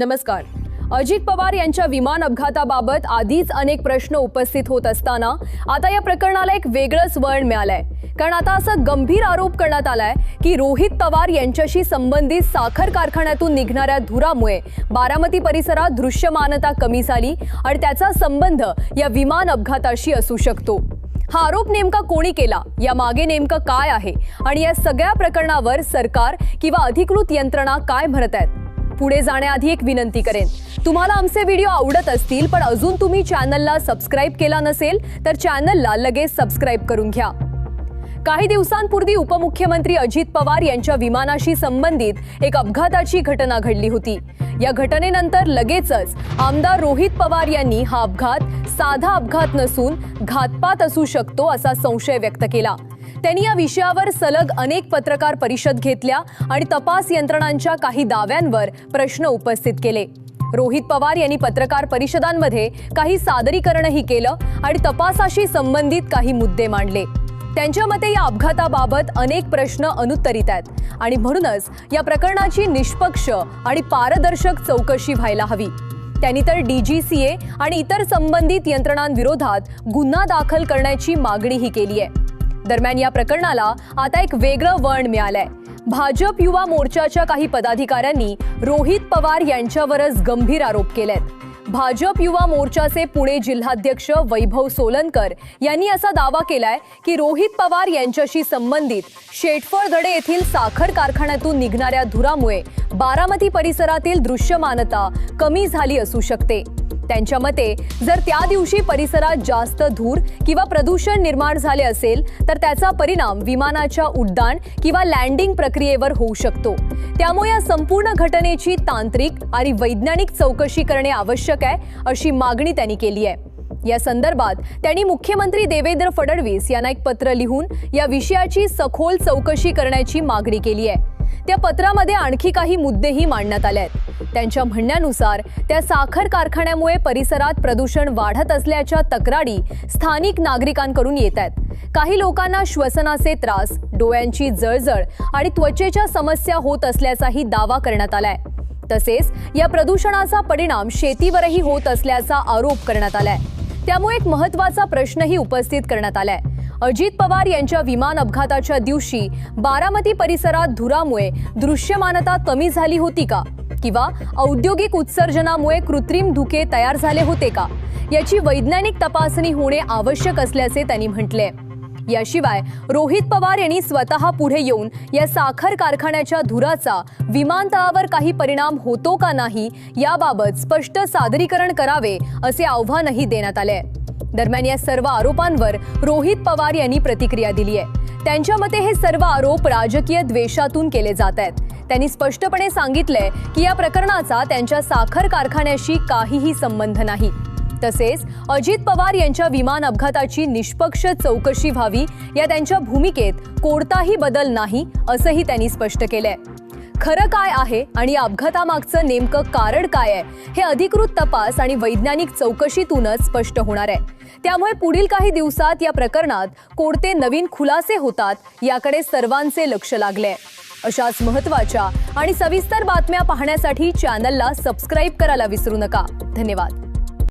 नमस्कार. अजित पवार यांच्या विमान अपघाताबाबत आधीच अनेक प्रश्न उपस्थित होत असताना आता या प्रकरणाला एक वेगळंच वळण मिळालंय. कारण आता असं गंभीर आरोप करण्यात आलाय की रोहित पवार यांच्याशी संबंधित साखर कारखान्यातून निघणाऱ्या धुरामुळे बारामती परिसरात दृश्यमानता कमी झाली आणि त्याचा संबंध या विमान अपघाताशी असू शकतो. हा आरोप नेमका कोणी केला, या मागे नेमकं काय आहे आणि या सगळ्या प्रकरणावर सरकार किंवा अधिकृत यंत्रणा काय म्हणत आहेत? पुढे जाण्याआधी एक विनंती करेन, तुम्हाला आमचे व्हिडिओ आवडत असतील पण अजून तुम्ही चॅनलला सबस्क्राइब केला नसेल तर चॅनलला लगेच सबस्क्राइब करून घ्या. काही दिवसांपूर्वी उपमुख्यमंत्री अजित पवार यांच्या विमानाशी संबंधित एक अपघाताची घटना घडली होती. या घटनेनंतर लगेचच आमदार रोहित पवार यांनी हा अपघात साधा अपघात नसून घातपात असू शकतो असा संशय व्यक्त केला. त्यांनी या विषयावर सलग अनेक पत्रकार परिषद घेतल्या आणि तपास यंत्रणांच्या काही दाव्यांवर प्रश्न उपस्थित केले. रोहित पवार यांनी पत्रकार परिषदांमध्ये काही सादरीकरणही केलं आणि तपासाशी संबंधित काही मुद्दे मांडले. त्यांच्या मते या अपघाताबाबत अनेक प्रश्न अनुत्तरित आहेत आणि म्हणूनच या प्रकरणाची निष्पक्ष आणि पारदर्शक चौकशी व्हायला हवी. त्यांनी तर DGCA आणि इतर संबंधित यंत्रणांविरोधात गुन्हा दाखल करण्याची मागणीही केली आहे. दरम्यान या प्रकरणाला आता एक वेगळं वळण मिळालंय. भाजप युवा मोर्चाच्या काही पदाधिकाऱ्यांनी रोहित पवार यांच्यावरच गंभीर आरोप केलेत. भाजप युवा मोर्चाचे पुणे जिल्हाध्यक्ष वैभव सोलनकर यांनी असा दावा केलाय की रोहित पवार यांच्याशी संबंधित शेटफळदडे येथील साखर कारखान्यातून निघणाऱ्या धुरामुळे बारामती परिसरातील दृश्यमानता कमी झाली असू शकते. त्यांच्या मते जर त्या दिवशी परिसरात जास्त धूर किंवा प्रदूषण निर्माण झाले असेल तर त्याचा परिणाम विमानाच्या उड्डाण किंवा लँडिंग प्रक्रियेवर होऊ शकतो. त्यामुळे या संपूर्ण घटनेची तांत्रिक आणि वैज्ञानिक चौकशी करणे आवश्यक आहे अशी मागणी त्यांनी केली आहे. या संदर्भात त्यांनी मुख्यमंत्री देवेंद्र फडणवीस यांना एक पत्र लिहून या विषयाची सखोल चौकशी करण्याची मागणी केली आहे. त्या पत्रामध्ये आणखी काही मुद्देही मांडण्यात आले आहेत. त्यांच्या म्हणण्यानुसार त्या साखर कारखान्यामुळे परिसरात प्रदूषण वाढत असल्याच्या तक्रारी स्थानिक नागरिकांकडून येत आहेत. काही लोकांना श्वसनाचे त्रास, डोळ्यांची जळजळ आणि त्वचेच्या समस्या होत असल्याचाही दावा करण्यात आलाय. तसेच या प्रदूषणाचा परिणाम शेतीवरही होत असल्याचा आरोप करण्यात आलाय. त्यामुळे एक महत्त्वाचा प्रश्नही उपस्थित करण्यात आलाय. अजित पवार यांच्या विमान अपघाताच्या दिवशी बारामती परिसरात धुरामुळे दृश्यमानता कमी झाली होती का? किंवा औद्योगिक उत्सर्जनामुळे कृत्रिम धुके तयार झाले होते का? याची वैज्ञानिक तपासणी होणे आवश्यक असल्याचे त्यांनी म्हटले. याशिवाय रोहित पवार यांनी स्वतः पुढे येऊन या साखर कारखान्याच्या धुराचा विमानतळावर काही परिणाम होतो का नाही याबाबत स्पष्ट सादरीकरण करावे असे आव्हानही देण्यात आले. दरम्यान या सर्व आरोपांवर रोहित पवार यांनी प्रतिक्रिया दिली आहे. त्यांच्या मते हे सर्व आरोप राजकीय द्वेषातून केले जात आहेत. त्यांनी स्पष्टपणे सांगितलंय की या प्रकरणाचा त्यांच्या साखर कारखान्याशी काहीही संबंध नाही. तसेच अजित पवार यांच्या विमान अपघाताची निष्पक्ष चौकशी व्हावी या त्यांच्या भूमिकेत कोणताही बदल नाही असंही त्यांनी स्पष्ट केलंय. खरं काय आहे आणि या अपघातामागचं नेमकं कारण काय आहे हे अधिकृत तपास आणि वैज्ञानिक चौकशीतूनच स्पष्ट होणार आहे. त्यामुळे पुढील काही दिवसात या प्रकरणात कोणते नवीन खुलासे होतात याकडे सर्वांचे लक्ष लागले. अशाच महत्त्वाच्या आणि सविस्तर बातम्या पाहण्यासाठी चॅनलला सबस्क्राइब करायला विसरू नका. धन्यवाद.